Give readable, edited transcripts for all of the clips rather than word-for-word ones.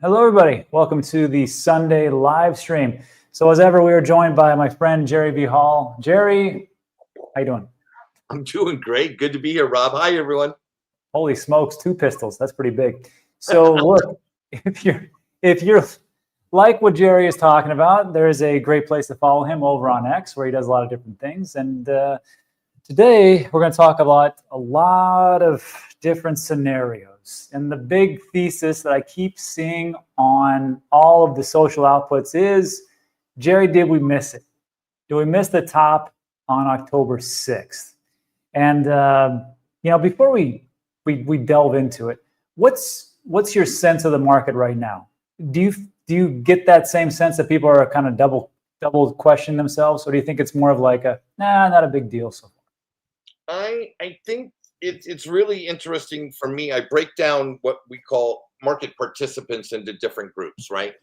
Hello, everybody. Welcome to the Sunday live stream. So as ever, we are joined by my friend, Jerry V. Hall. Jerry, how you doing? I'm doing great. Good to be here, Rob. Hi, everyone. Holy smokes, 2 pistols. That's pretty big. So look, if you're like what Jerry is talking about, there is a great place to follow him over on X, where he does a lot of different things. And today, we're going to talk about a lot of different scenarios. And the big thesis that I keep seeing on all of the social outputs is, Jerry, did we miss it? Did we miss the top on October 6th? And, you know, before we delve into it, what's your sense of the market right now? Do you get that same sense that people are kind of double questioning themselves? Or do you think it's more of like a, nah, not a big deal so far? I think it's really interesting for me. I break down what we call market participants into different groups, right?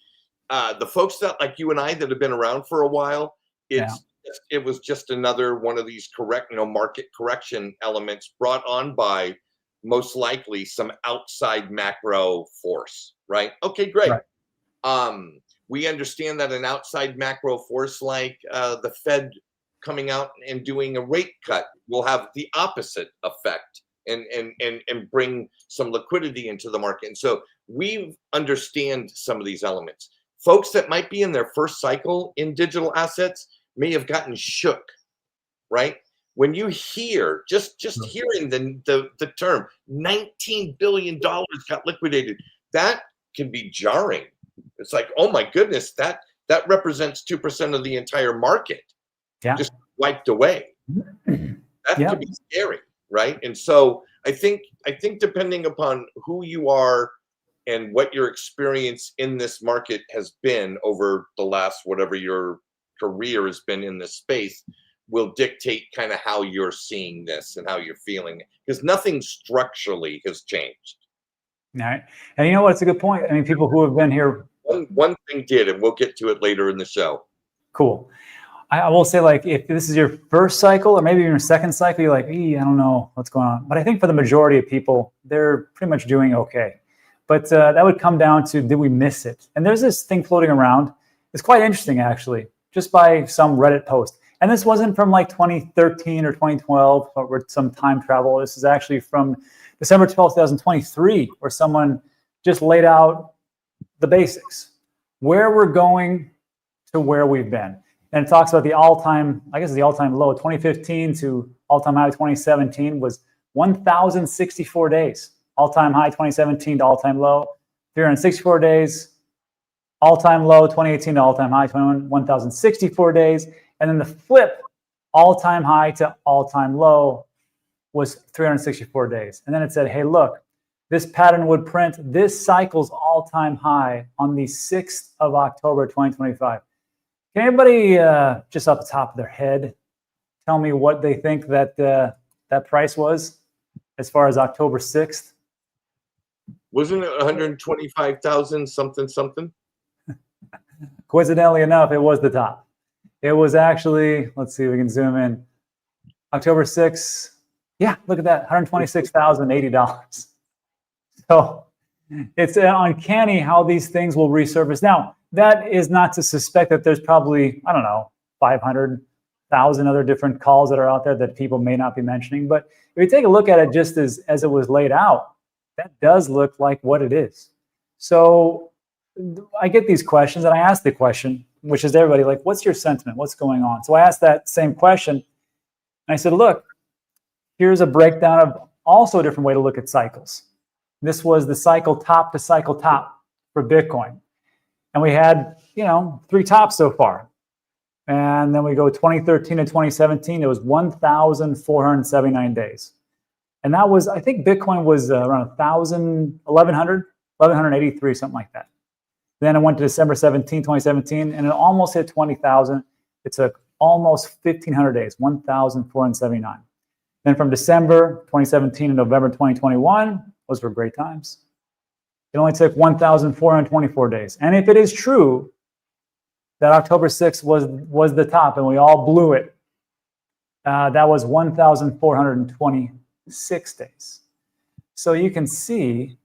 The folks that like you and I that have been around for a while, it was just another one of these market correction elements brought on by most likely some outside macro force, right? Okay, great. Right. We understand that an outside macro force like the Fed coming out and doing a rate cut will have the opposite effect and bring some liquidity into the market. And so we understand some of these elements. Folks that might be in their first cycle in digital assets may have gotten shook, right? When you hear, just hearing the term, $19 billion got liquidated, that can be jarring. It's like, oh my goodness, that represents 2% of the entire market. Yeah. Just wiped away. That could be scary, right? And so I think depending upon who you are and what your experience in this market has been over the last whatever your career has been in this space will dictate kind of how you're seeing this and how you're feeling it, because nothing structurally has changed. All right. And you know what? It's a good point. I mean, people who have been here. One thing did, and we'll get to it later in the show. Cool. I will say, like, if this is your first cycle or maybe your second cycle, you're like, I don't know what's going on. But I think for the majority of people, they're pretty much doing okay. But that would come down to, did we miss it? And there's this thing floating around. It's quite interesting, actually, just by some Reddit post. And this wasn't from like 2013 or 2012 or some time travel. This is actually from December 12th, 2023, where someone just laid out the basics, where we're going to where we've been. And it talks about the all-time, I guess the all-time low, 2015 to all-time high 2017 was 1,064 days. All-time high 2017 to all-time low, 364 days. All-time low 2018 to all-time high 1,064 days. And then the flip, all-time high to all-time low was 364 days. And then it said, hey, look, this pattern would print this cycle's all-time high on the 6th of October 2025. Can anybody just off the top of their head tell me what they think that that price was as far as October 6th? Wasn't it 125,000 something? Coincidentally enough, it was the top. It was actually, let's see if we can zoom in, October 6th. Yeah, look at that, $126,080. So it's uncanny how these things will resurface. Now, that is not to suspect that there's probably, I don't know, 500,000 other different calls that are out there that people may not be mentioning. But if you take a look at it just as it was laid out, that does look like what it is. So I get these questions, and I ask the question, which is everybody, like, what's your sentiment? What's going on? So I asked that same question, and I said, look, here's a breakdown of also a different way to look at cycles. This was the cycle top to cycle top for Bitcoin. And we had, 3 tops so far. And then we go 2013 to 2017, it was 1,479 days. And that was, I think Bitcoin was around 1,183, something like that. Then it went to December 17, 2017, and it almost hit 20,000. It took almost 1,500 days, 1,479. Then from December 2017 to November 2021, those were great times. It only took 1,424 days. And if it is true that October 6th was the top and we all blew it, that was 1,426 days. So you can see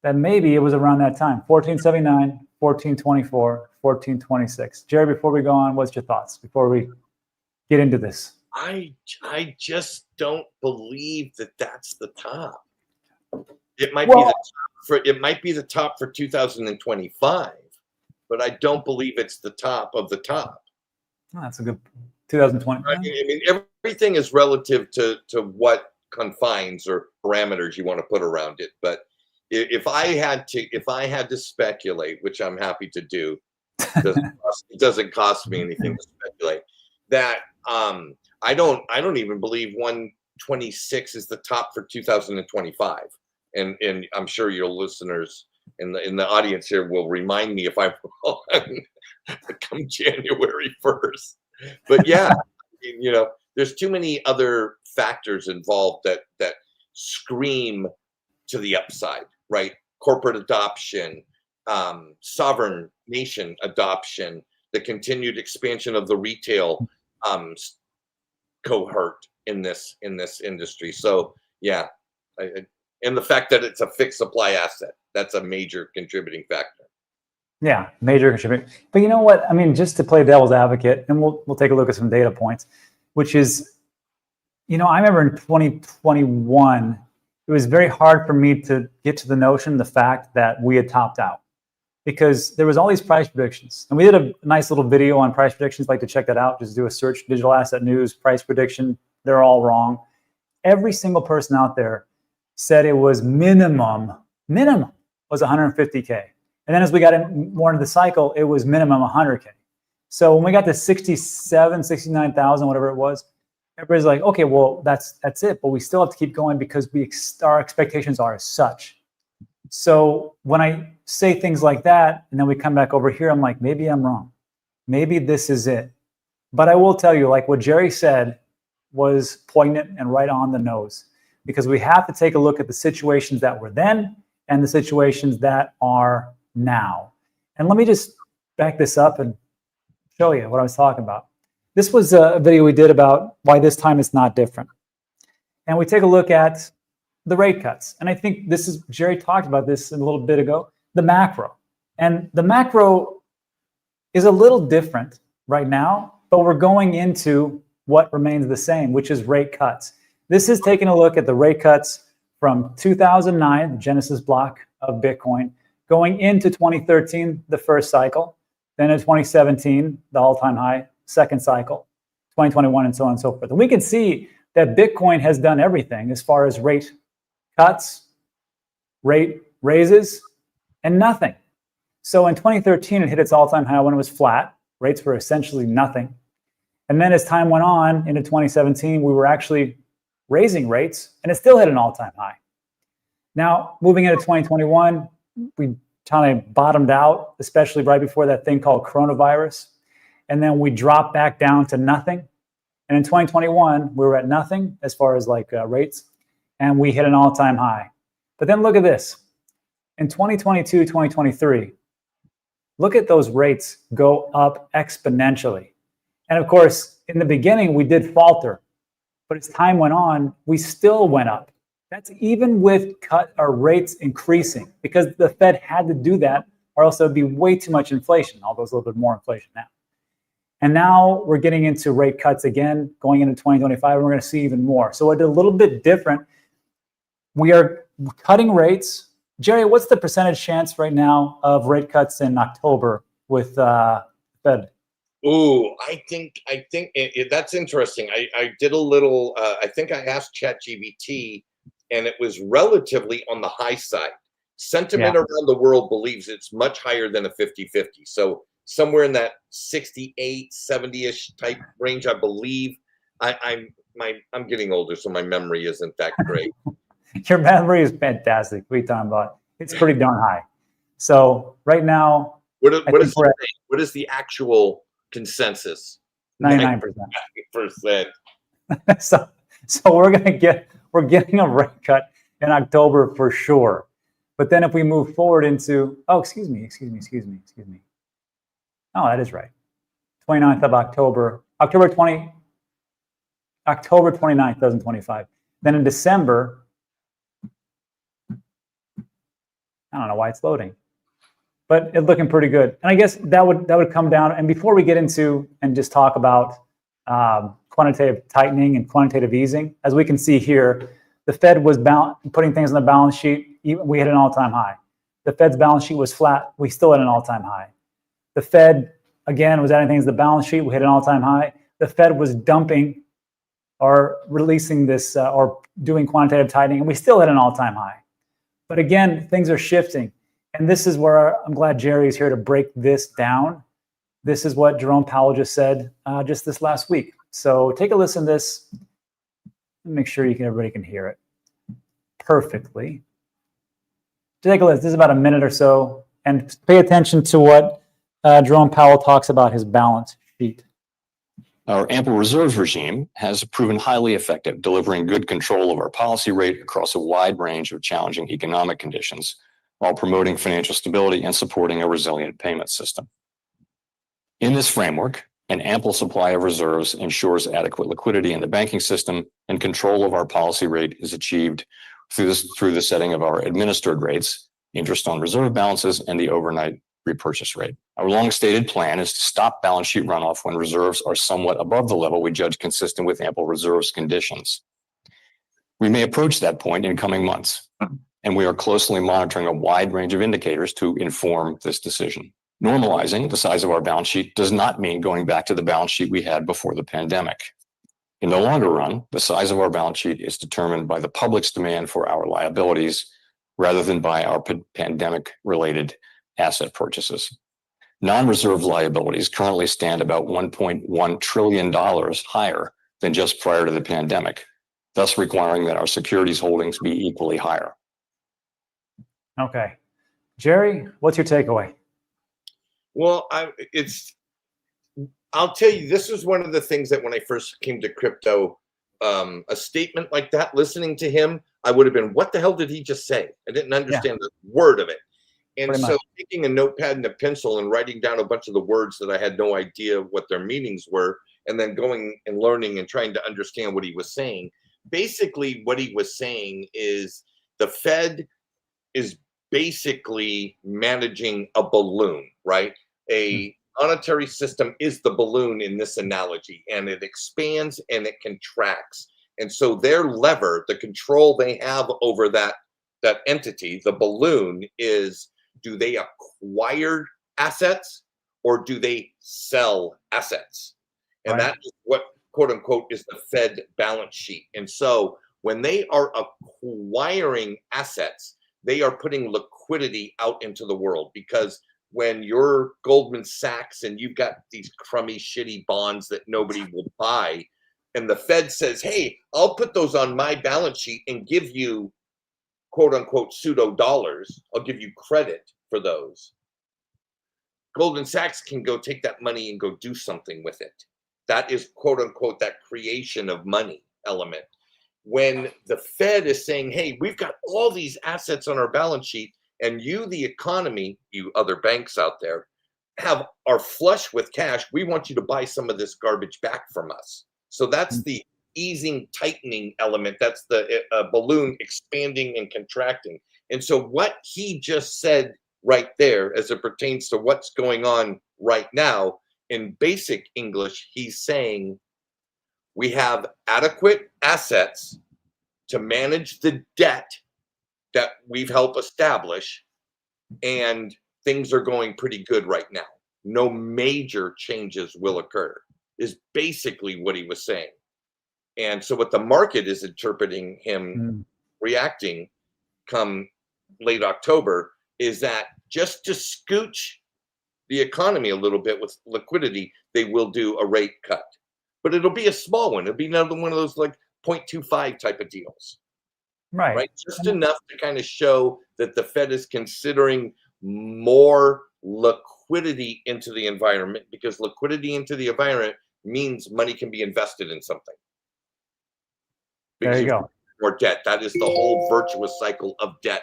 that maybe it was around that time, 1479, 1424, 1426. Jerry, before we go on, what's your thoughts before we get into this? I just don't believe that that's the top. It might be the top for 2025, but I don't believe it's the top of the top. Oh, that's a good 2020. I mean, everything is relative to what confines or parameters you want to put around it. But if I had to speculate, which I'm happy to do, it doesn't cost me anything to speculate. That I don't even believe 126 is the top for 2025. And I'm sure your listeners in the audience here will remind me if I'm wrong come January 1st. But yeah, you know, there's too many other factors involved that scream to the upside, right? Corporate adoption, sovereign nation adoption, the continued expansion of the retail cohort in this industry. So yeah, and the fact that it's a fixed supply asset, that's a major contributing factor. Yeah, major contributor. But you know what? I mean, just to play devil's advocate, and we'll take a look at some data points, which is, you know, I remember in 2021, it was very hard for me to get to the fact that we had topped out, because there was all these price predictions. And we did a nice little video on price predictions. Like to check that out, just do a search, digital asset news, price prediction. They're all wrong. Every single person out there said it was minimum was 150K. And then as we got more into the cycle, it was minimum 100K. So when we got to 67, 69,000, whatever it was, everybody's like, okay, well, that's it. But we still have to keep going because our expectations are as such. So when I say things like that, and then we come back over here, I'm like, maybe I'm wrong. Maybe this is it. But I will tell you, like what Jerry said was poignant and right on the nose, because we have to take a look at the situations that were then and the situations that are now. And let me just back this up and show you what I was talking about. This was a video we did about why this time it's not different. And we take a look at the rate cuts. And I think this is, Jerry talked about this a little bit ago, the macro. And the macro is a little different right now, but we're going into what remains the same, which is rate cuts. This is taking a look at the rate cuts from 2009, the Genesis block of Bitcoin, going into 2013, the first cycle, then in 2017, the all-time high, second cycle, 2021, and so on and so forth. And we can see that Bitcoin has done everything as far as rate cuts, rate raises, and nothing. So in 2013, it hit its all-time high when it was flat. Rates were essentially nothing. And then as time went on into 2017, we were actually raising rates, and it still hit an all-time high. Now, moving into 2021, we kind of bottomed out, especially right before that thing called coronavirus. And then we dropped back down to nothing. And in 2021, we were at nothing as far as like rates, and we hit an all-time high. But then look at this. In 2022, 2023, look at those rates go up exponentially. And of course, in the beginning, we did falter. But as time went on, we still went up. That's even with our rates increasing, because the Fed had to do that, or else there would be way too much inflation, although there's a little bit more inflation now. And now we're getting into rate cuts again, going into 2025, and we're going to see even more. So it's a little bit different. We are cutting rates. Jerry, what's the percentage chance right now of rate cuts in October with Fed? Ooh, I think that's interesting. I did a little, I think I asked ChatGPT, and it was relatively on the high side. Sentiment around the world believes it's much higher than a 50-50. So somewhere in that 68, 70-ish type range, I believe. I'm getting older, so my memory isn't that great. Your memory is fantastic. What are you talking about? It's pretty darn high. So right now, what is the actual consensus? 99%. 99%. So we're getting a rate cut in October for sure. But then if we move forward into, excuse me. Oh, that is right. 29th of October, October 29th, 2025. Then in December, I don't know why it's loading, but it's looking pretty good. And I guess that would come down. And before we get into and just talk about quantitative tightening and quantitative easing, as we can see here, the Fed was putting things on the balance sheet. We hit an all-time high. The Fed's balance sheet was flat. We still had an all-time high. The Fed, again, was adding things to the balance sheet. We hit an all-time high. The Fed was dumping or releasing this or doing quantitative tightening, and we still hit an all-time high. But again, things are shifting. And this is where I'm glad Jerry is here to break this down. This is what Jerome Powell just said just this last week. So take a listen to this. Make sure everybody can hear it perfectly. Take a listen. This is about a minute or so. And pay attention to what Jerome Powell talks about his balance sheet. Our ample reserves regime has proven highly effective, delivering good control of our policy rate across a wide range of challenging economic conditions, while promoting financial stability and supporting a resilient payment system. In this framework, an ample supply of reserves ensures adequate liquidity in the banking system, and control of our policy rate is achieved through the setting of our administered rates, interest on reserve balances, and the overnight repurchase rate. Our long-stated plan is to stop balance sheet runoff when reserves are somewhat above the level we judge consistent with ample reserves conditions. We may approach that point in coming months, and we are closely monitoring a wide range of indicators to inform this decision. Normalizing the size of our balance sheet does not mean going back to the balance sheet we had before the pandemic. In the longer run, the size of our balance sheet is determined by the public's demand for our liabilities rather than by our pandemic-related asset purchases. Non-reserve liabilities currently stand about $1.1 trillion higher than just prior to the pandemic, thus requiring that our securities holdings be equally higher. Okay. Jerry, what's your takeaway? Well, I'll tell you, this is one of the things that when I first came to crypto, a statement like that, listening to him, I would have been, what the hell did he just say? I didn't understand the word of it. And so taking a notepad and a pencil and writing down a bunch of the words that I had no idea what their meanings were, and then going and learning and trying to understand what he was saying. Basically, what he was saying is the Fed is basically managing a balloon, right? A monetary system is the balloon in this analogy, and it expands and it contracts. And so their lever, the control they have over that entity, the balloon, is, do they acquire assets or do they sell assets? And that is what, quote unquote, is the Fed balance sheet. And so when they are acquiring assets, they are putting liquidity out into the world, because when you're Goldman Sachs and you've got these crummy, shitty bonds that nobody will buy, and the Fed says, hey, I'll put those on my balance sheet and give you, quote unquote, pseudo dollars, I'll give you credit for those. Goldman Sachs can go take that money and go do something with it. That is, quote unquote, that creation of money element. When the Fed is saying, hey, we've got all these assets on our balance sheet, and you, the economy, you other banks out there, are flush with cash, we want you to buy some of this garbage back from us. So that's the easing, tightening element. That's the balloon expanding and contracting. And so what he just said right there, as it pertains to what's going on right now, in basic English, he's saying we have adequate assets to manage the debt that we've helped establish, and things are going pretty good right now. No major changes will occur, is basically what he was saying. And so what the market is interpreting him reacting come late October is that just to scooch the economy a little bit with liquidity, they will do a rate cut. But it'll be a small one. It'll be another one of those like 0.25 type of deals. Right? Just enough to kind of show that the Fed is considering more liquidity into the environment, because liquidity into the environment means money can be invested in something. Because there you go. More debt. That is the whole virtuous cycle of debt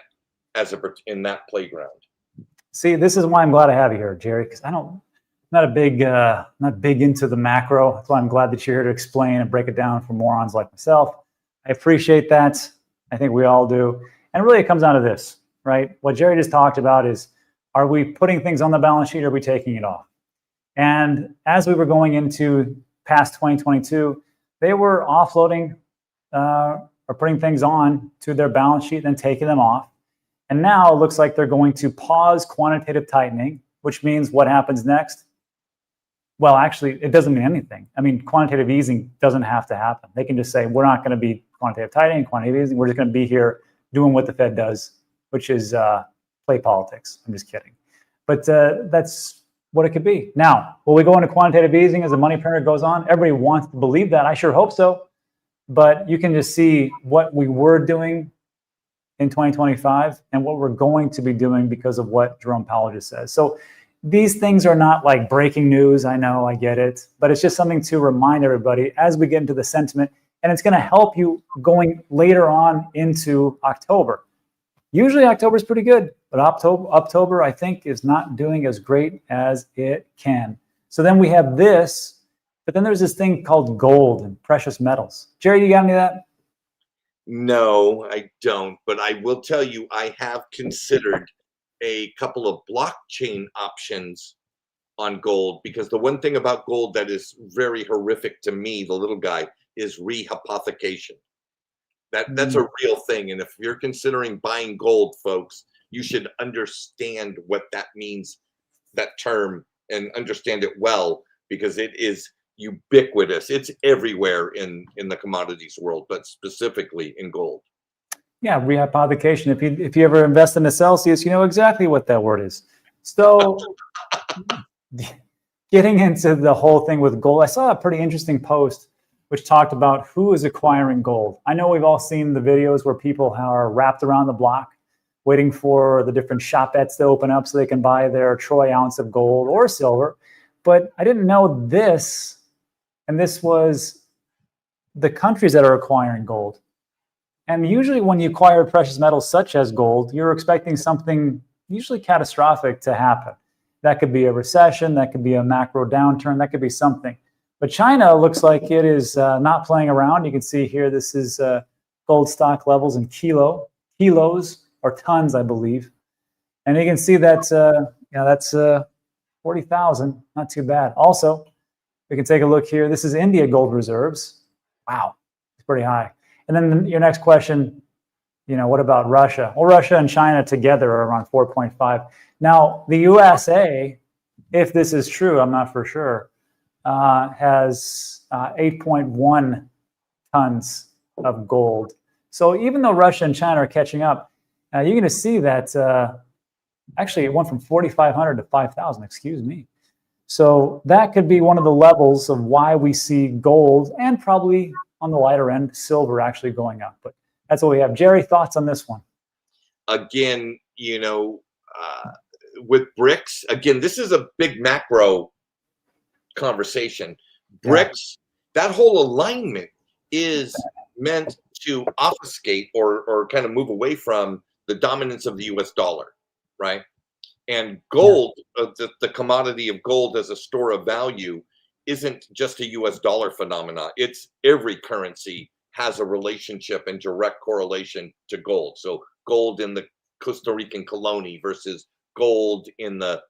in that playground. See, this is why I'm glad I have you here, Jerry, because not big into the macro. That's why I'm glad that you're here to explain and break it down for morons like myself. I appreciate that. I think we all do. And really it comes down to this, right? What Jerry just talked about is, are we putting things on the balance sheet or are we taking it off? And as we were going into past 2022, they were offloading or putting things on to their balance sheet and then taking them off. And now it looks like they're going to pause quantitative tightening, which means what happens next? Well, actually, it doesn't mean anything. I mean, quantitative easing doesn't have to happen. They can just say, we're not going to be quantitative tightening, quantitative easing. We're just going to be here doing what the Fed does, which is play politics. I'm just kidding. But that's what it could be. Now, will we go into quantitative easing as the money printer goes on? Everybody wants to believe that. I sure hope so. But you can just see what we were doing in 2025 and what we're going to be doing because of what Jerome Powell just says. So these things are not like breaking news. I know, I get it. But it's just something to remind everybody as we get into the sentiment. And it's going to help you going later on into October. Usually October is pretty good, but October, I think, is not doing as great as it can. So then we have this, but then there's this thing called gold and precious metals. Jerry, you got any of that? No, I don't. But I will tell you, I have considered a couple of blockchain options on gold, because the one thing about gold that is very horrific to me, the little guy, is rehypothecation. That's a real thing. And if you're considering buying gold, folks, you should understand what that means, that term, and understand it well, because it is ubiquitous. It's everywhere in the commodities world, but specifically in gold. Yeah, rehypothecation. If you ever invest in a Celsius, you know exactly what that word is. So getting into the whole thing with gold, I saw a pretty interesting post which talked about who is acquiring gold. I know we've all seen the videos where people are wrapped around the block waiting for the different shopettes to open up so they can buy their troy ounce of gold or silver. But I didn't know this, and this was the countries that are acquiring gold. And usually when you acquire precious metals such as gold, you're expecting something usually catastrophic to happen. That could be a recession, that could be a macro downturn, that could be something. But China looks like it is not playing around. You can see here, this is gold stock levels in kilos or tons, I believe. And you can see that that's 40,000, not too bad. Also, we can take a look here. This is India gold reserves. Wow, it's pretty high. And then your next question, what about Russia? Well, Russia and China together are around 4.5. Now, the USA, if this is true, I'm not for sure, has 8.1 tons of gold. So even though Russia and China are catching up, you're going to see that actually it went from 4,500 to 5,000, excuse me. So that could be one of the levels of why we see gold and probably on the lighter end, silver actually going up. But that's what we have. Jerry, thoughts on this one? Again, with BRICS, again, this is a big macro conversation. BRICS, that whole alignment is meant to obfuscate or kind of move away from the dominance of the US dollar, right? And gold, the commodity of gold as a store of value, isn't just a US dollar phenomena. It's every currency has a relationship and direct correlation to gold. So gold in the Costa Rican colony versus gold in the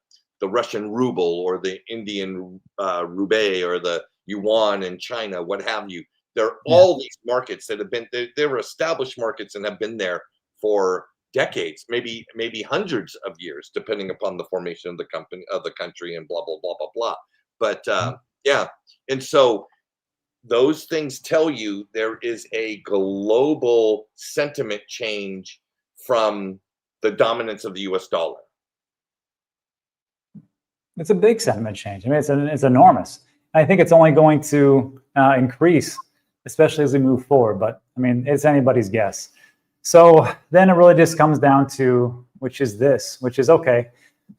Russian ruble or the Indian rupee or the yuan in China, what have you. There are all these markets that have been, they were established markets and have been there for decades, maybe hundreds of years, depending upon the formation of the country and blah, blah, blah, blah, blah. But yeah, and so those things tell you there is a global sentiment change from the dominance of the US dollar. It's a big sentiment change. I mean, it's enormous. I think it's only going to increase, especially as we move forward. But I mean, it's anybody's guess. So then it really just comes down to, which is okay.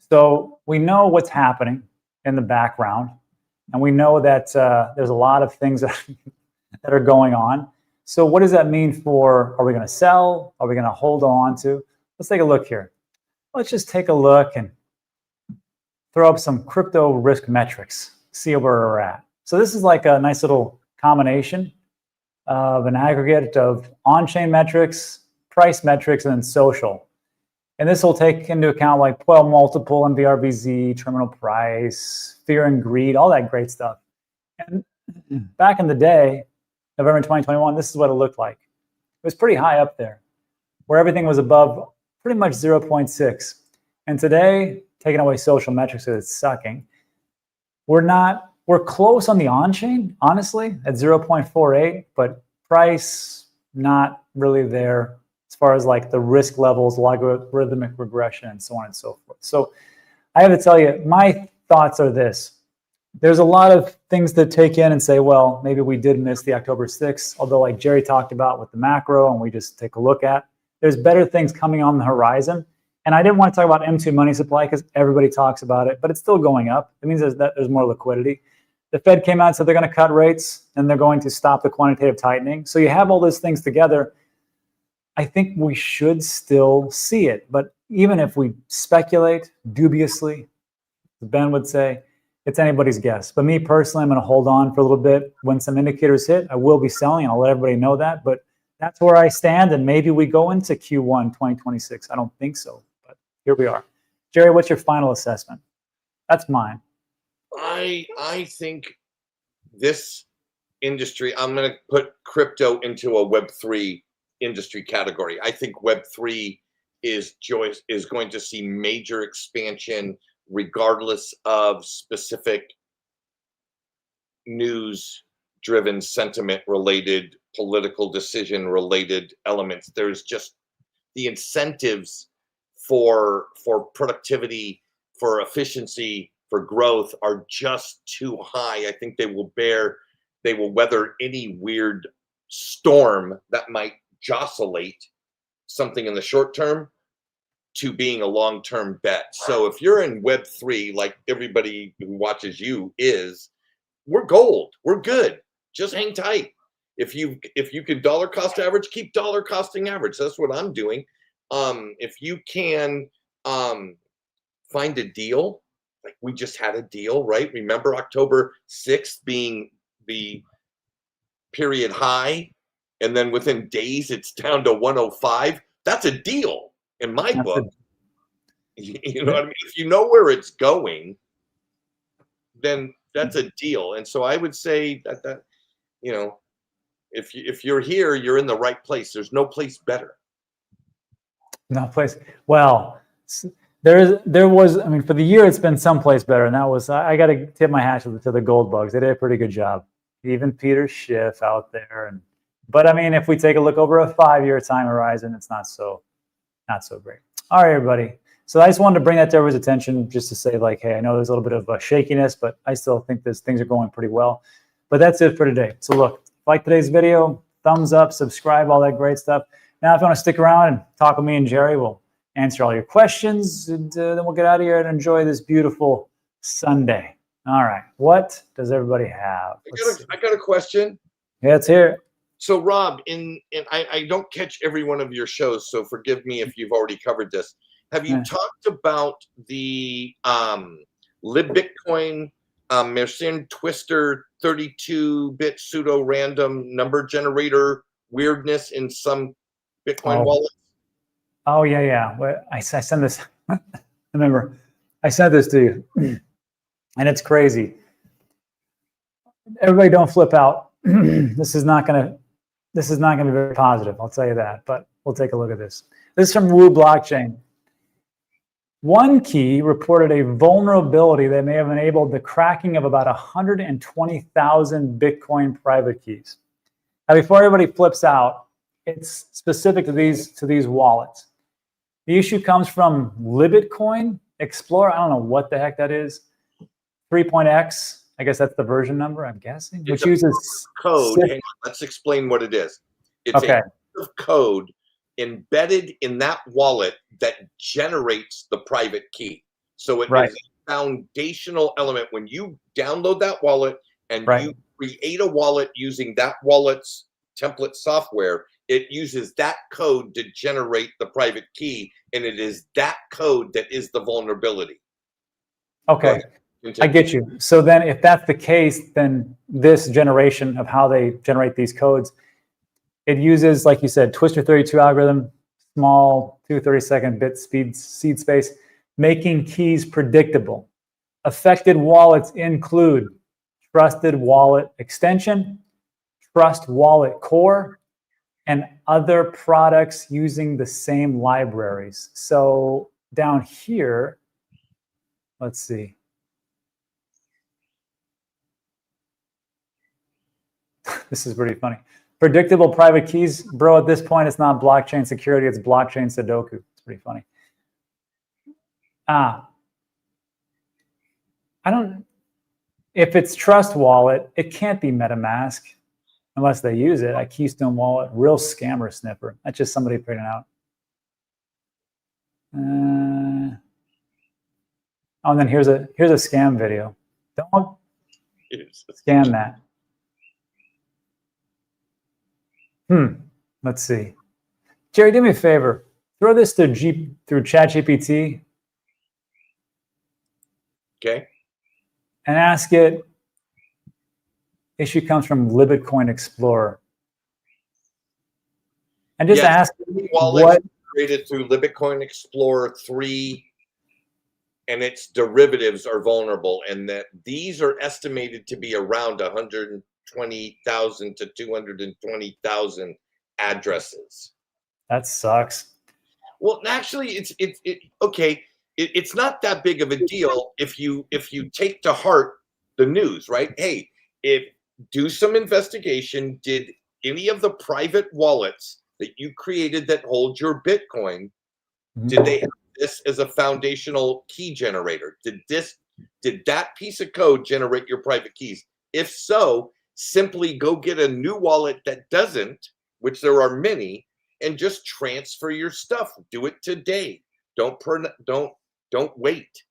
So we know what's happening in the background, and we know that there's a lot of things that are going on. So what does that mean for, are we going to sell? Are we going to hold on to? Let's take a look here. Let's just take a look and throw up some crypto risk metrics, see where we're at. So this is like a nice little combination of an aggregate of on-chain metrics, price metrics, and then social. And this will take into account like Powell multiple, MVRBZ, terminal price, fear and greed, all that great stuff. And back in the day, November 2021, this is what it looked like. It was pretty high up there, where everything was above pretty much 0.6. And today, taking away social metrics, so it's sucking. We're close on the on-chain, honestly, at 0.48, but price not really there as far as like the risk levels, logarithmic regression, and so on and so forth. So I have to tell you, my thoughts are this. There's a lot of things to take in and say, well, maybe we did miss the October 6th, although like Jerry talked about with the macro and we just take a look at, there's better things coming on the horizon. And I didn't want to talk about M2 money supply because everybody talks about it, but it's still going up. It means there's more liquidity. The Fed came out and said they're going to cut rates and they're going to stop the quantitative tightening. So you have all those things together. I think we should still see it. But even if we speculate dubiously, as Ben would say, it's anybody's guess. But me personally, I'm going to hold on for a little bit. When some indicators hit, I will be selling, and I'll let everybody know that. But that's where I stand, and maybe we go into Q1 2026. I don't think so, but here we are. Jerry, what's your final assessment? That's mine. I think this industry, I'm going to put crypto into a Web3 industry category. I think Web3 is going to see major expansion regardless of specific news-driven, sentiment-related, political decision-related elements. There's just the incentives for productivity, for efficiency, for growth are just too high. I think they will weather any weird storm that might jostlate something in the short term to being a long-term bet. So if you're in Web3, like everybody who watches you is, we're gold. We're good. Just hang tight. If you can dollar cost average, keep dollar costing average. That's what I'm doing. If you can find a deal, like we just had a deal, right? Remember October 6th being the period high, and then within days it's down to 105. That's a deal in my book. You know what I mean? If you know where it's going, then that's a deal. And so I would say that you know, if you're here, you're in the right place. There's no place better. No place. Well, there was, I mean, for the year, it's been someplace better. And that was, I got to tip my hat to the gold bugs. They did a pretty good job. Even Peter Schiff out there. But I mean, if we take a look over a 5-year time horizon, it's not so great. All right, everybody. So I just wanted to bring that to everyone's attention just to say like, hey, I know there's a little bit of shakiness, but I still think things are going pretty well. But that's it for today. So look, like today's video, thumbs up, subscribe, all that great stuff. Now, if you want to stick around and talk with me and Jerry, we'll answer all your questions, and then we'll get out of here and enjoy this beautiful Sunday. All right. What does everybody have? I got a question. Yeah, it's here. So, Rob, I don't catch every one of your shows, so forgive me if you've already covered this. Have you talked about the LibBitcoin Mersenne Twister 32-bit pseudo-random number generator weirdness in some Bitcoin wallets? Oh, yeah. Well, I sent this. Remember, I sent this to you, and it's crazy. Everybody, don't flip out. This is not going to be very positive. I'll tell you that. But we'll take a look at this. This is from Wu Blockchain. One key reported a vulnerability that may have enabled the cracking of about 120,000 Bitcoin private keys. Now, before everybody flips out, it's specific to these wallets. The issue comes from LibBitcoin Explorer. I don't know what the heck that is. 3.x. I guess that's the version number, I'm guessing. Which uses code. Hang on, let's explain what it is. It's a code embedded in that wallet that generates the private key. So it is a foundational element. When you download that wallet and you create a wallet using that wallet's template software, it uses that code to generate the private key, and it is that code that is the vulnerability. Okay, I get you. So then if that's the case, then this generation of how they generate these codes, it uses, like you said, Twister 32 algorithm, small 2 30-second bit speed seed space, making keys predictable. Affected wallets include Trusted Wallet Extension, Trust Wallet Core, and other products using the same libraries. So down here, let's see. This is pretty funny. Predictable private keys, bro, at this point, it's not blockchain security, it's blockchain Sudoku. It's pretty funny. If it's Trust Wallet, it can't be MetaMask unless they use it. Keystone Wallet, real scammer sniffer. That's just somebody putting it out. Oh, and then here's a scam video. Don't scan that. Let's see. Jerry, do me a favor. Throw this through ChatGPT. Okay. And ask it. Issue comes from Libitcoin Explorer. And just ask what created through Libitcoin Explorer 3 and its derivatives are vulnerable, and that these are estimated to be around 120,000 to 220,000 addresses. That sucks. Well, actually, it's not that big of a deal if you take to heart the news, right? Hey, do some investigation. Did any of the private wallets that you created that hold your Bitcoin, did they have this as a foundational key generator? Did that piece of code generate your private keys? If so, simply go get a new wallet that doesn't, which there are many, and just transfer your stuff. Do it today. Don't wait.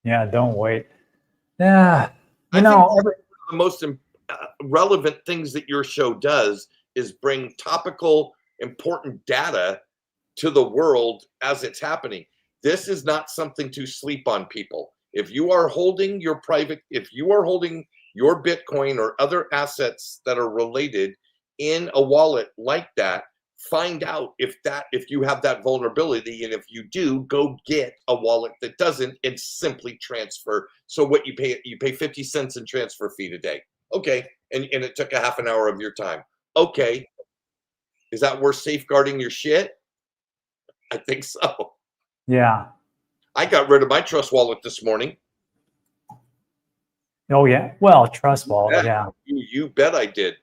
Yeah, don't wait. Yeah, I think one of the most relevant things that your show does is bring topical, important data to the world as it's happening. This is not something to sleep on, people. If you are holding your Bitcoin or other assets that are related in a wallet like that, find out if you have that vulnerability, and if you do, go get a wallet that doesn't and simply transfer. So what you pay 50 cents in transfer fee today. Okay, and it took a half an hour of your time. Okay, is that worth safeguarding your shit? I think so. Yeah. I got rid of my Trust Wallet this morning. Oh yeah. Well, Trust Wallet. Yeah. You bet I did.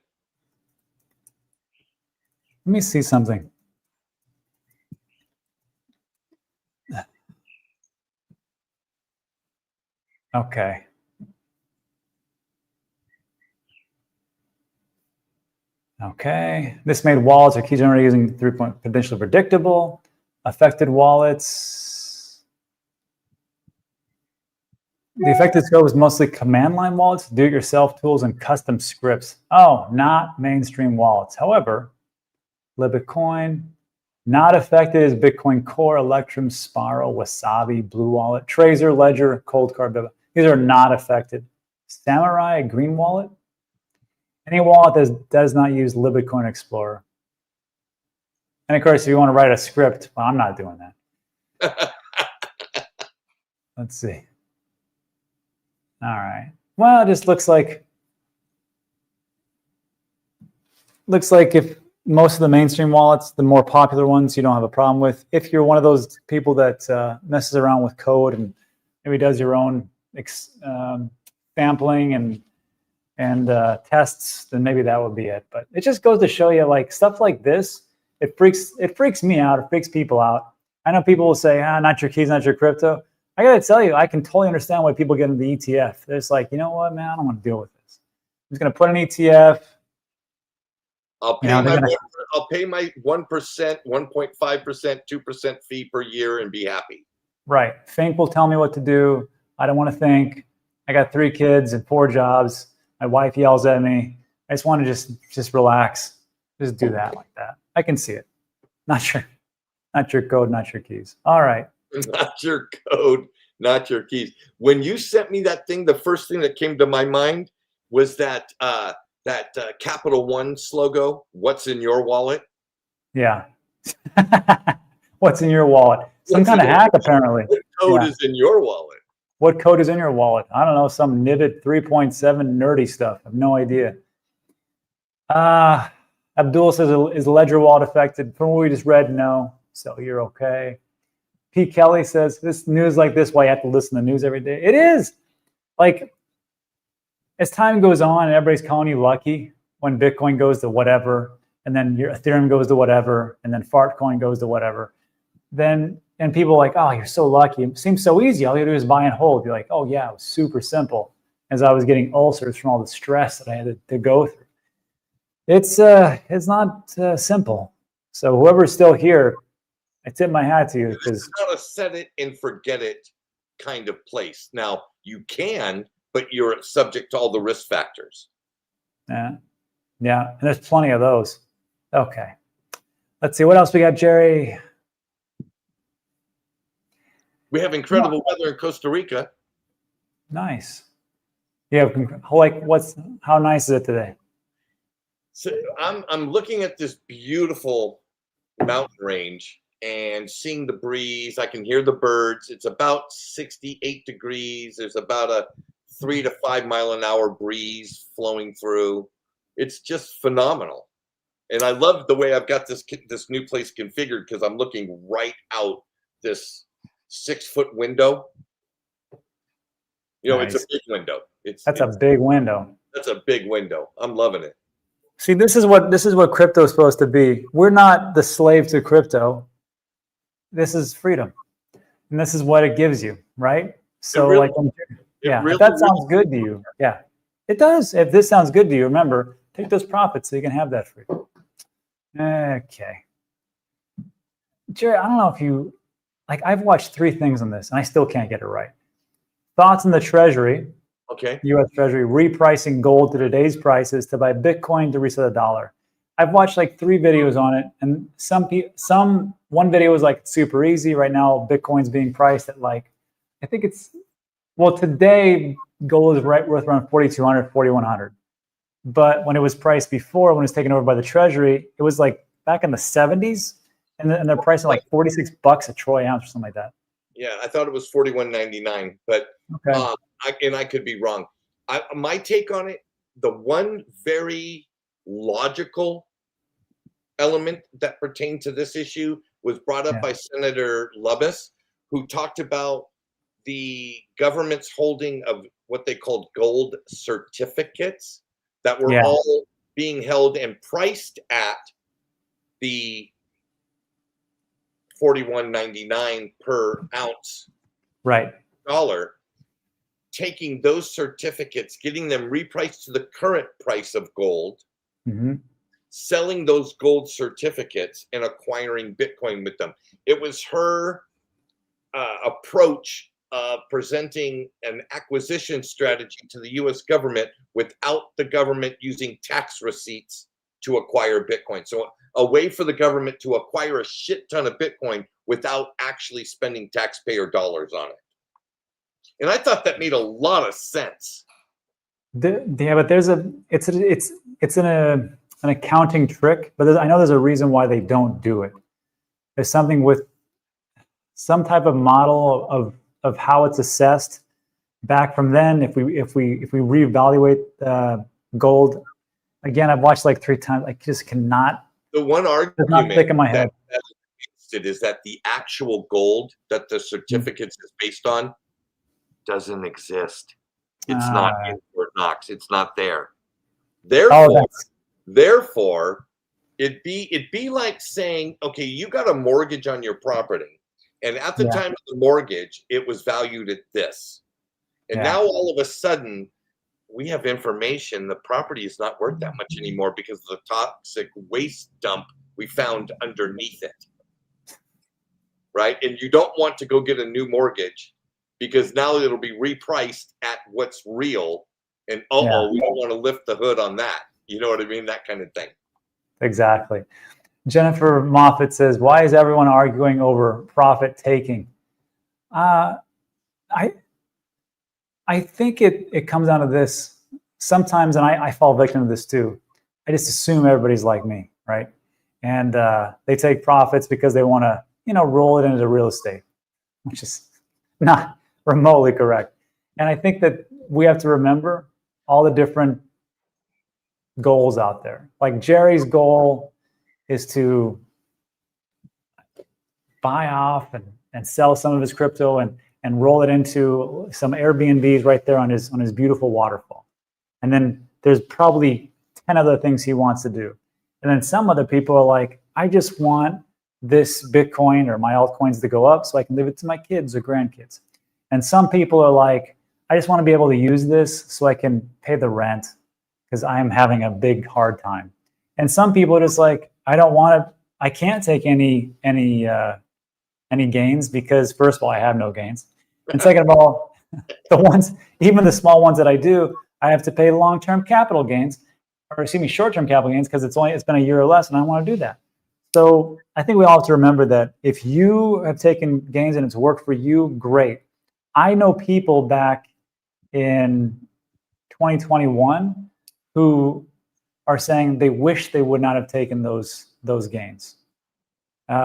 Let me see something. Okay. Okay. This made wallets or key generator using 3-point potentially predictable. Affected wallets. The affected scope is mostly command line wallets, do-it-yourself tools, and custom scripts. Oh, not mainstream wallets. However, Libitcoin, not affected is Bitcoin Core, Electrum, Spiral, Wasabi, Blue Wallet, Trezor, Ledger, Cold Card. These are not affected. Samurai, a green wallet. Any wallet that does not use Libitcoin Explorer. And of course, if you want to write a script, well, I'm not doing that. Let's see. All right. Well, it just looks like if most of the mainstream wallets, the more popular ones, you don't have a problem with. If you're one of those people that messes around with code and maybe does your own sampling and tests, then maybe that would be it. But it just goes to show you, like, stuff like this, it freaks me out. It freaks people out. I know people will say, not your keys, not your crypto. I got to tell you, I can totally understand why people get into the ETF. They're just like, you know what, man, I don't want to deal with this. I'm just going to put an ETF. I'll pay my 1%, 1.5%, 2% fee per year and be happy. Right. Think will tell me what to do. I don't want to think. I got 3 kids and 4 jobs. My wife yells at me. I just want to just relax. Just do that like that. I can see it. Not your code, not your keys. All right. Not your code, not your keys. When you sent me that thing, the first thing that came to my mind was that Capital One slogan, "What's in your wallet?" Yeah. What's in your wallet? Some kind of hack, apparently. What code Yeah. is in your wallet? What code is in your wallet? I don't know, some Nibit 3.7 nerdy stuff. I have no idea. Abdul says, is Ledger wallet affected? From what we just read, no. So you're okay. P. Kelly says, this news like this, why you have to listen to the news every day? It is. Like, as time goes on and everybody's calling you lucky when Bitcoin goes to whatever, and then your Ethereum goes to whatever, and then Fartcoin goes to whatever, then, and people are like, oh, you're so lucky. It seems so easy. All you do is buy and hold. You're like, oh yeah, it was super simple. As I was getting ulcers from all the stress that I had to go through. It's not simple. So whoever's still here, I tip my hat to you. It's not a set it and forget it kind of place. Now, you can, but you're subject to all the risk factors. Yeah. Yeah. And there's plenty of those. Okay. Let's see. What else we got, Jerry? We have incredible weather in Costa Rica. Nice. Yeah. Like, how nice is it today? So I'm looking at this beautiful mountain range and seeing the breeze. I can hear the birds. It's about 68 degrees. There's about a 3 to 5 mile an hour breeze flowing through. It's just phenomenal. And I love the way I've got this new place configured because I'm looking right out this 6-foot window. You know, Nice. it's a big window. That's a big window. That's a big window. I'm loving it. See, this is what crypto is supposed to be. We're not the slave to crypto. This is freedom, and this is what it gives you, right? So, really, if that sounds good to you, yeah, it does. If this sounds good to you, remember, take those profits so you can have that freedom. Okay, Jerry, I don't know if you I've watched 3 things on this, and I still can't get it right. Thoughts on the Treasury. Okay. U.S. Treasury repricing gold to today's prices to buy Bitcoin to reset the dollar. I've watched 3 videos on it, and one video was super easy. Right now, Bitcoin's being priced at I think today gold is worth around 4,200, 4,100. But when it was priced before, when it was taken over by the Treasury, it was back in the 70s, and they're pricing $46 a troy ounce or something like that. Yeah, I thought it was 41.99, but okay. I could be wrong. My take on it, the one very logical element that pertained to this issue was brought up by Senator Lubbis, who talked about the government's holding of what they called gold certificates that were all being held and priced at the 41.99 per ounce dollar, taking those certificates, getting them repriced to the current price of gold, selling those gold certificates and acquiring Bitcoin with them. It was her approach of presenting an acquisition strategy to the U.S. government without the government using tax receipts to acquire Bitcoin. So a way for the government to acquire a shit ton of Bitcoin without actually spending taxpayer dollars on it. And I thought that made a lot of sense. Yeah, but it's an accounting trick, but I know there's a reason why they don't do it. There's something with some type of model of how it's assessed back from then. If we reevaluate gold, again, I've watched 3 times. I just cannot. The one argument that is that the actual gold that the certificates is based on doesn't exist. It's not in Fort Knox. It's not there. Therefore, it'd be like saying, okay, you got a mortgage on your property, and at the time of the mortgage, it was valued at this, and now all of a sudden, we have information the property is not worth that much anymore because of the toxic waste dump we found underneath it. Right? And you don't want to go get a new mortgage because now it'll be repriced at what's real. And we don't want to lift the hood on that. You know what I mean? That kind of thing. Exactly. Jennifer Moffat says, why is everyone arguing over profit taking? I think it comes down to this sometimes, and I fall victim to this too. I just assume everybody's like me, right? And they take profits because they want to roll it into real estate, which is not remotely correct. And I think that we have to remember all the different goals out there. Like Jerry's goal is to buy off and sell some of his crypto and roll it into some Airbnbs right there on his beautiful waterfall. And then there's probably 10 other things he wants to do. And then some other people are like, I just want this Bitcoin or my altcoins to go up so I can leave it to my kids or grandkids. And some people are like, I just want to be able to use this so I can pay the rent because I am having a big hard time. And some people are just like, I can't take any gains because first of all, I have no gains. And second of all, even the small ones that I do, I have to pay long-term capital gains, or short-term capital gains because it's been a year or less, and I want to do that. So I think we all have to remember that if you have taken gains and it's worked for you, great. I know people back in 2021 who are saying they wish they would not have taken those gains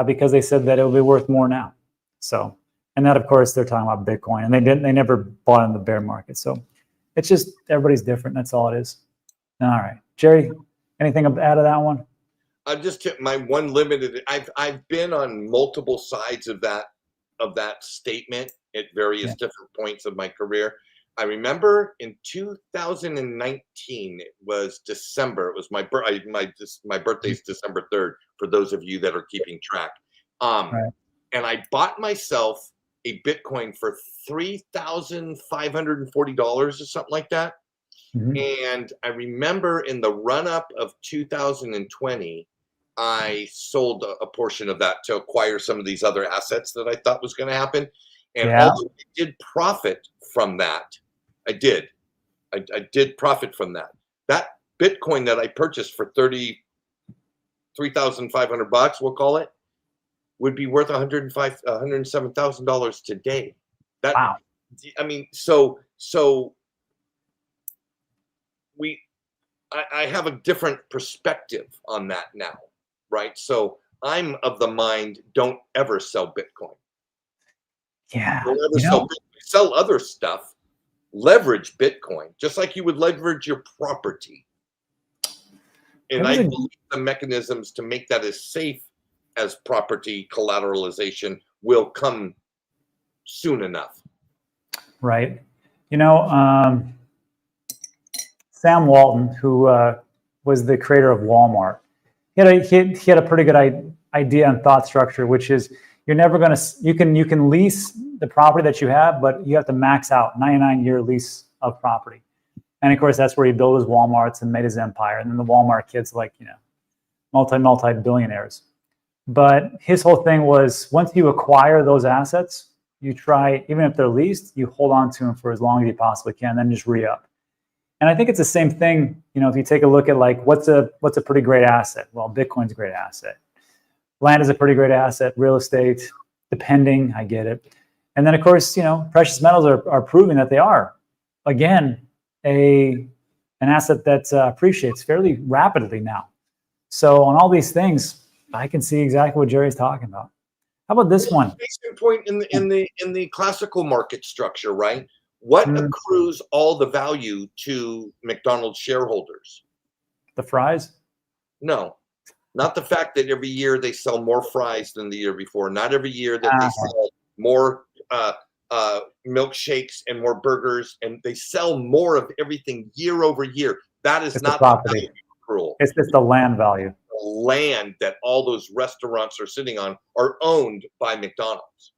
because they said that it will be worth more now. So, and that of course they're talking about Bitcoin, and they never bought in the bear market. So it's just everybody's different. That's all it is. All right, Jerry, anything to add to that one? I just hit my one limited. I've been on multiple sides of that statement at various different points of my career. I remember in 2019, it was December. It was my birthday's December 3rd. For those of you that are keeping track, Right. And I bought myself a Bitcoin for $3,540 or something like that. Mm-hmm. And I remember in the run-up of 2020, I sold a portion of that to acquire some of these other assets that I thought was going to happen. And although I did profit from that, I did profit from that. That Bitcoin that I purchased for $33,500, we'll call it, would be worth $107,000 today. Wow. I mean, so I have a different perspective on that now, right? So I'm of the mind, don't ever sell Bitcoin. Yeah. Don't ever sell Bitcoin. Sell other stuff. Leverage Bitcoin, just like you would leverage your property. And I believe the mechanisms to make that as safe as property collateralization will come soon enough. Right. Sam Walton, who was the creator of Walmart, he had a pretty good idea and thought structure, which is you're never going to, you can lease the property that you have, but you have to max out 99-year lease of property. And of course, that's where he built his Walmarts and made his empire. And then the Walmart kids, multi-billionaires. But his whole thing was once you acquire those assets, you try, even if they're leased, you hold on to them for as long as you possibly can, then just re-up. And I think it's the same thing, if you take a look at what's a pretty great asset? Well, Bitcoin's a great asset. Land is a pretty great asset. Real estate, depending, I get it. And then of course, precious metals are proving that they are, again, an asset that appreciates fairly rapidly now. So on all these things, I can see exactly what Jerry's talking about. How about this one? Case in point in the classical market structure, right? What accrues all the value to McDonald's shareholders? The fries? No, not the fact that every year they sell more fries than the year before. Not every year that they sell more milkshakes and more burgers, and they sell more of everything year over year. That is not the value accrual. It's just the land value. The land that all those restaurants are sitting on are owned by McDonald's.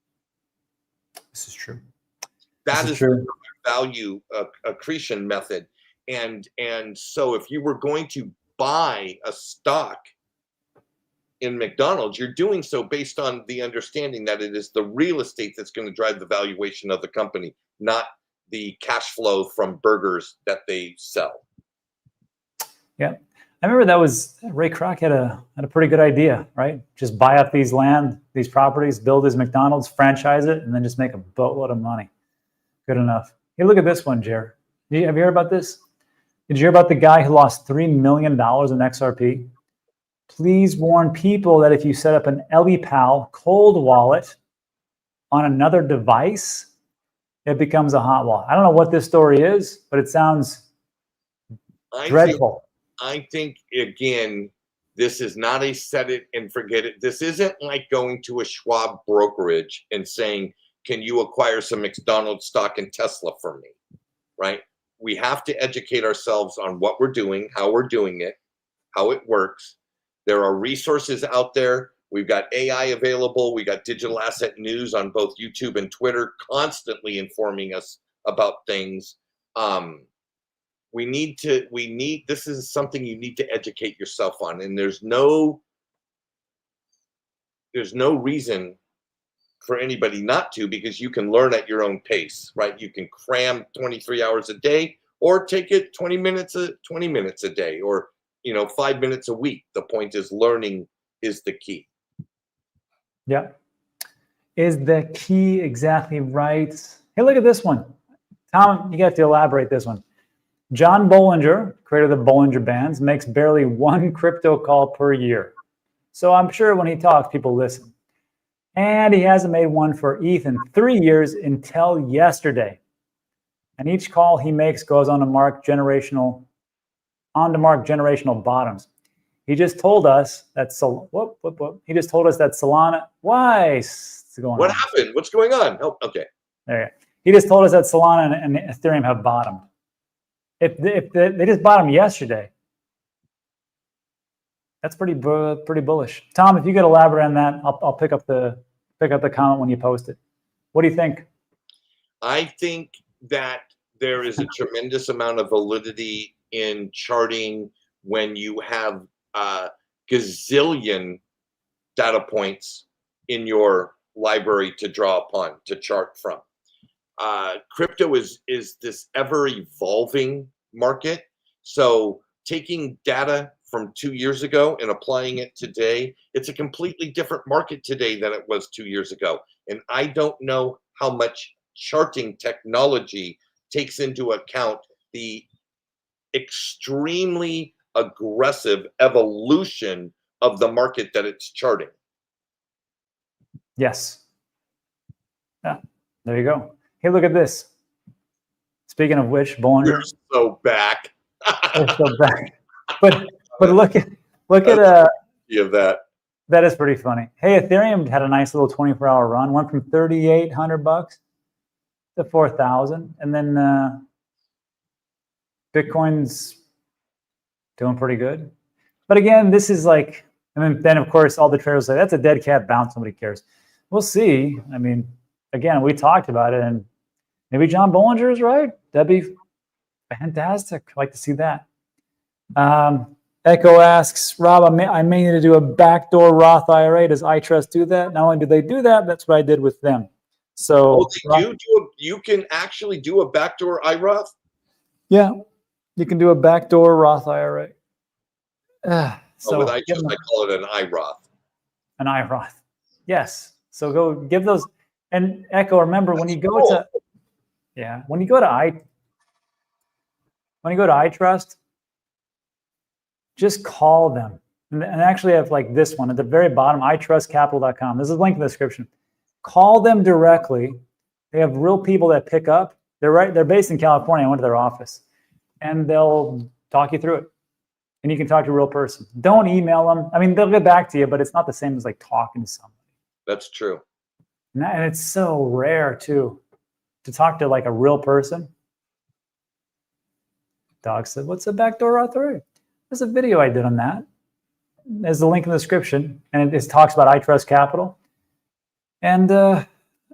This is true. That is the value accretion method. And so if you were going to buy a stock in McDonald's, you're doing so based on the understanding that it is the real estate that's going to drive the valuation of the company, not the cash flow from burgers that they sell. Yeah. I remember that was Ray Kroc had a pretty good idea, right? Just buy up these properties, build his McDonald's, franchise it, and then just make a boatload of money. Good enough. Hey, look at this one, Jer. Have you heard about this? Did you hear about the guy who lost $3 million in XRP? please warn people that if you set up an LEPAL cold wallet on another device, it becomes a hot wallet. I don't know what this story is, but it sounds dreadful. I think, again, this is not a set it and forget it. This isn't like going to a Schwab brokerage and saying, can you acquire some McDonald's stock and Tesla for me, right? We have to educate ourselves on what we're doing, how we're doing it, how it works. There are resources out there. We've got AI available. We got digital asset news on both YouTube and Twitter, constantly informing us about things. This is something you need to educate yourself on. And there's no reason for anybody not to, because you can learn at your own pace, right? You can cram 23 hours a day, or take it 20 minutes a day, or 5 minutes a week. The point is, learning is the key. Yeah. Is the key exactly right? Hey, look at this one. Tom, you have to elaborate this one. John Bollinger, creator of the Bollinger Bands, makes barely one crypto call per year. So I'm sure when he talks, people listen. And he hasn't made one for ETH in 3 years until yesterday. And each call he makes goes on to mark generational bottoms. He just told us that He just told us that Solana. Why is it going on? What happened? What's going on? Oh, okay. There you go. He just told us that Solana and Ethereum have bottomed. If they just bottomed yesterday, that's pretty bullish. Tom, if you could elaborate on that, I'll pick up the comment when you post it. What do you think? I think that there is a tremendous amount of validity in charting when you have a gazillion data points in your library to draw upon, to chart from. Crypto is this ever evolving market. So taking data from 2 years ago and applying it today, it's a completely different market today than it was 2 years ago. And I don't know how much charting technology takes into account the extremely aggressive evolution of the market that it's charting. Yes. Yeah, there you go. Hey, look at this. Speaking of which, Bollinger. You're so back. We're so back. But look at that. That is pretty funny. Hey, Ethereum had a nice little 24-hour run, went from $3,800 to 4,000, and then Bitcoin's doing pretty good. But again, this is like, and then of course all the traders say that's a dead cat bounce. Nobody cares. We'll see. I mean, again, we talked about it, and maybe John Bollinger is right. That'd be fantastic. I'd like to see that. Echo asks, Rob, I may need to do a backdoor Roth IRA. Does iTRUST do that? Not only do they do that, that's what I did with them. So you can actually do a backdoor IROTH? Yeah, you can do a backdoor Roth IRA. So with iTRUST, I call it an IROTH. An IROTH. Yes. So go give those. And Echo, remember when you go to iTRUST, just call them. And actually I have like this one at the very bottom, itrustcapital.com. This is a link in the description. Call them directly. They have real people that pick up. They're based in California. I went to their office. And they'll talk you through it. And you can talk to a real person. Don't email them. I mean, they'll get back to you, but it's not the same as like talking to somebody. That's true. And it's so rare too, to talk to like a real person. Dog said, what's a backdoor Roth IRA? There's a video I did on that. There's the link in the description, and it talks about iTrust Capital. And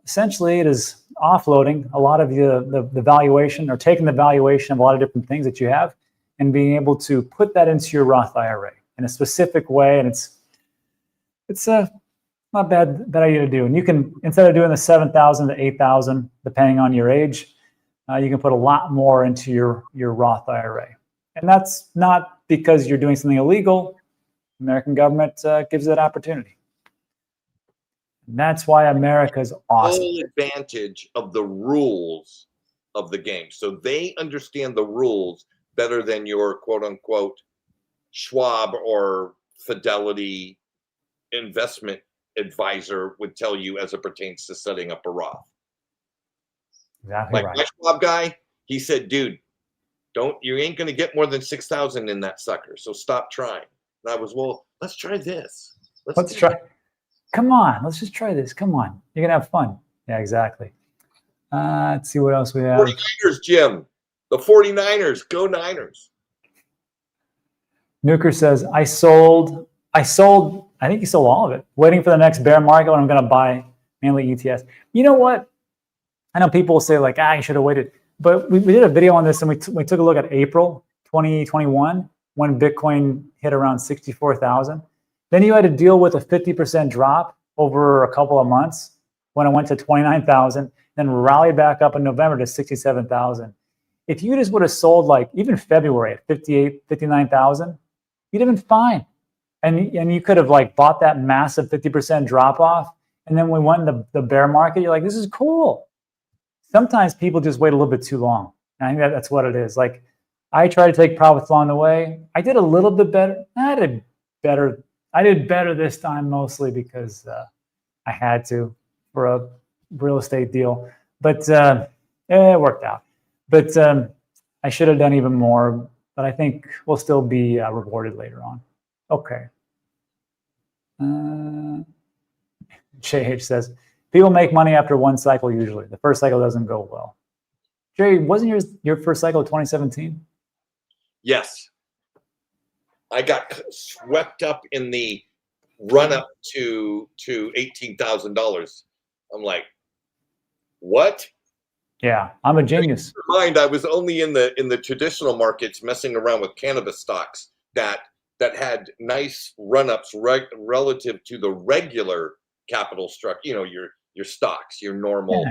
essentially, it is offloading a lot of the valuation, or taking the valuation of a lot of different things that you have, and being able to put that into your Roth IRA in a specific way. And it's not bad idea to do. And you can, instead of doing the 7,000 to 8,000, depending on your age, you can put a lot more into your Roth IRA. And that's not because you're doing something illegal. The American government gives you that opportunity. And that's why America is awesome. Full advantage of the rules of the game. So they understand the rules better than your quote unquote Schwab or Fidelity investment advisor would tell you as it pertains to setting up a Roth. Exactly Like right. my Schwab guy, he said, dude, you ain't going to get more than 6,000 in that sucker. So stop trying. And I was, well, let's try this. Let's try. Come on, let's just try this. Come on. You're going to have fun. Yeah, exactly. Let's see what else we have. 49ers, Jim. The 49ers. Go Niners. Nuker says, I sold, I think he sold all of it, waiting for the next bear market when I'm going to buy mainly ETFs. You know what? I know people will say like, you should have waited. But we did a video on this, and we took a look at April 2021 when Bitcoin hit around 64,000. Then you had to deal with a 50% drop over a couple of months when it went to 29,000, then rallied back up in November to 67,000. If you just would have sold like even February at 58, 59,000, you'd have been fine. And you could have like bought that massive 50% drop off. And then we went in the bear market. You're like, this is cool. Sometimes people just wait a little bit too long. And I think that's what it is. Like I try to take profits along the way. I did a little bit better. I did better this time, mostly because I had to for a real estate deal. But it worked out. But I should have done even more. But I think we'll still be rewarded later on. Okay. JH says, people make money after one cycle usually. The first cycle doesn't go well. Jerry, wasn't your first cycle 2017? Yes. I got swept up in the run up to $18,000. I'm like, what? Yeah, I'm a genius. Keep in mind, I was only in the traditional markets messing around with cannabis stocks that had nice run-ups relative to the regular capital structure, your stocks, your normal,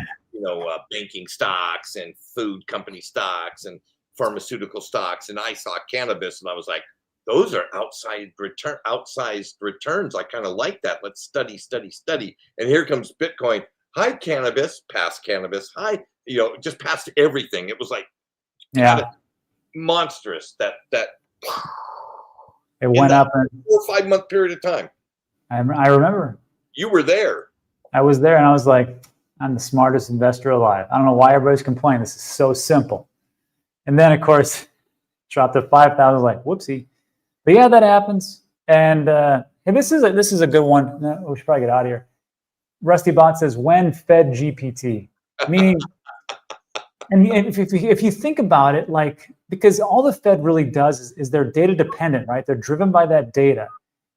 banking stocks and food company stocks and pharmaceutical stocks. And I saw cannabis and I was like, those are outsized returns. I kind of like that. Let's study. And here comes Bitcoin. Hi, cannabis, past cannabis. Hi, just past everything. It was like, monstrous that it went up in 4 or 5 month period of time. I remember. You were there. I was there, and I was like, I'm the smartest investor alive. I don't know why everybody's complaining. This is so simple. And then, of course, dropped to 5,000. Like, whoopsie. But yeah, that happens. And this is a good one. We should probably get out of here. Rusty Bot says, when Fed GPT? Meaning, and if you think about it, like, because all the Fed really does is they're data dependent, right? They're driven by that data.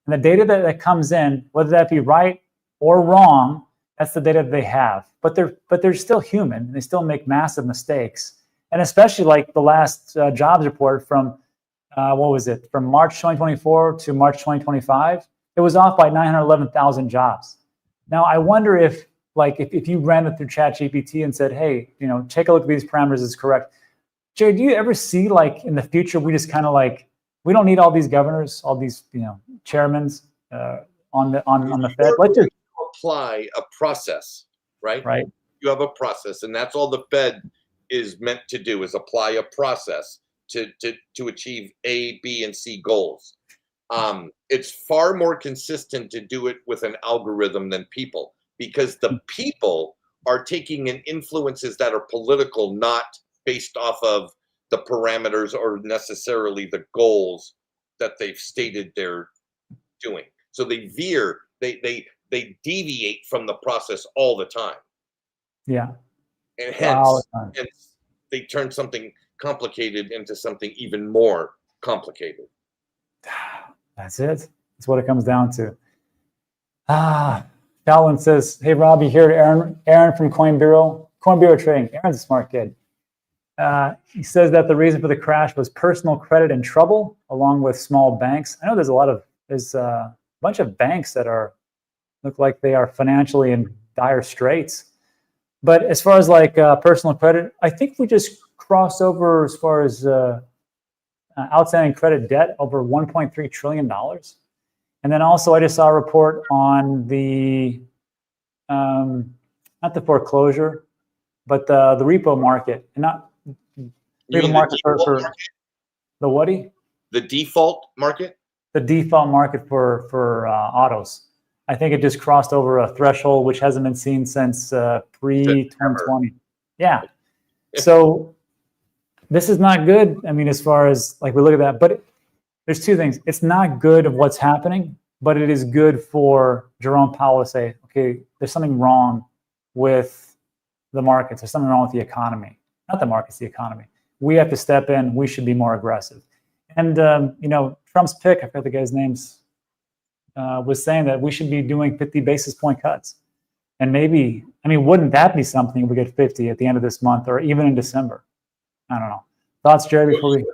And the data that comes in, whether that be right or wrong, that's the data that they have. But they're still human. And they still make massive mistakes. And especially like the last jobs report from, from March 2024 to March 2025, it was off by 911,000 jobs. Now, I wonder if you ran it through ChatGPT and said, hey, take a look at these parameters, is correct. Jay, do you ever see like in the future, we just kind of like, we don't need all these governors, all these, chairmen on the Fed. Let's just apply a process, right? Right. You have a process, and that's all the Fed is meant to do, is apply a process to achieve A, B, and C goals. It's far more consistent to do it with an algorithm than people, because the people are taking in influences that are political, not based off of the parameters or necessarily the goals that they've stated they're doing. So they veer, they deviate from the process all the time. Yeah. And hence they turn something complicated into something even more complicated. That's it. That's what it comes down to. Calvin says, hey, Rob, you hear Aaron from Coin Bureau Trading. Aaron's a smart kid. He says that the reason for the crash was personal credit and trouble, along with small banks. I know there's a bunch of banks that look like they are financially in dire straits. But as far as like personal credit, I think we just crossed over as far as outstanding credit debt over $1.3 trillion. And then also I just saw a report on the, not the foreclosure, but the repo market. And not repo market for the whatty? The default market? the default market for autos. I think it just crossed over a threshold which hasn't been seen since pre-2020. Yeah. So this is not good. I mean, as far as like we look at that, but there's two things. It's not good of what's happening, but it is good for Jerome Powell to say, okay, there's something wrong with the markets. There's something wrong with the economy. Not the markets, the economy. We have to step in. We should be more aggressive. And, you know, Trump's pick, I forgot the guy's names, was saying that we should be doing 50 basis point cuts. And maybe, I mean, wouldn't that be something if we get 50 at the end of this month or even in December? I don't know. Thoughts, Jerry, before we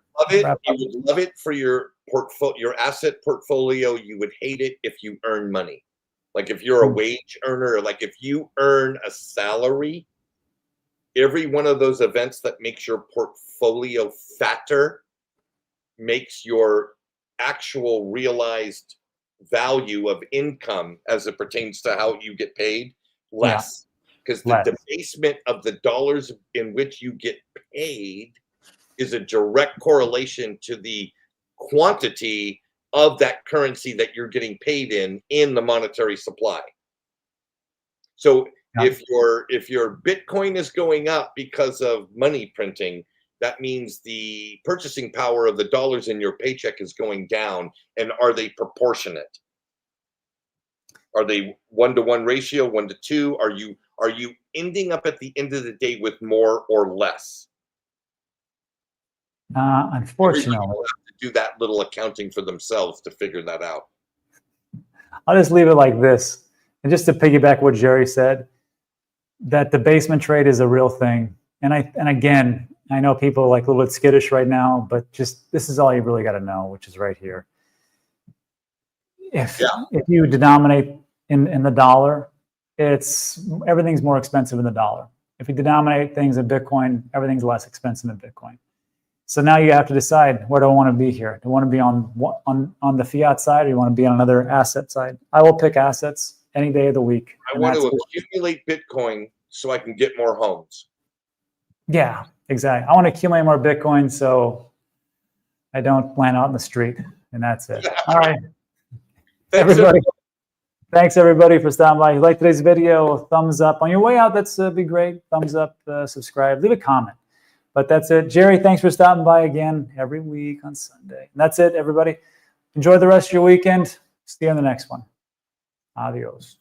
wrap up? You would love it for your portfolio, your asset portfolio. You would hate it if you earn money. Like if you're a wage earner, like if you earn a salary, every one of those events that makes your portfolio fatter makes your actual realized value of income as it pertains to how you get paid less. Because the debasement of the dollars in which you get paid is a direct correlation to the quantity of that currency that you're getting paid in the monetary supply. So if your Bitcoin is going up because of money printing, that means the purchasing power of the dollars in your paycheck is going down. And are they proportionate? Are they 1-to-1 ratio, 1-to-2? Are you ending up at the end of the day with more or less? Unfortunately, Everybody will have to do that little accounting for themselves to figure that out. I'll just leave it like this. And just to piggyback what Jerry said, that debasement trade is a real thing. And again, I know people are like a little bit skittish right now, but just this is all you really got to know, which is right here. If you denominate in the dollar, everything's more expensive in the dollar. If you denominate things in Bitcoin, everything's less expensive in Bitcoin. So now you have to decide, where do I want to be here? Do I want to be on the fiat side, or do you want to be on another asset side? I will pick assets any day of the week. I want to accumulate Bitcoin so I can get more homes. Yeah, exactly. I want to accumulate more Bitcoin so I don't land out in the street, and that's it. All right. Thanks everybody for stopping by. If you like today's video, thumbs up. On your way out, that's be great. Thumbs up, subscribe, leave a comment. But that's it. Jerry, thanks for stopping by again every week on Sunday. And that's it, everybody. Enjoy the rest of your weekend. See you on the next one. Adios.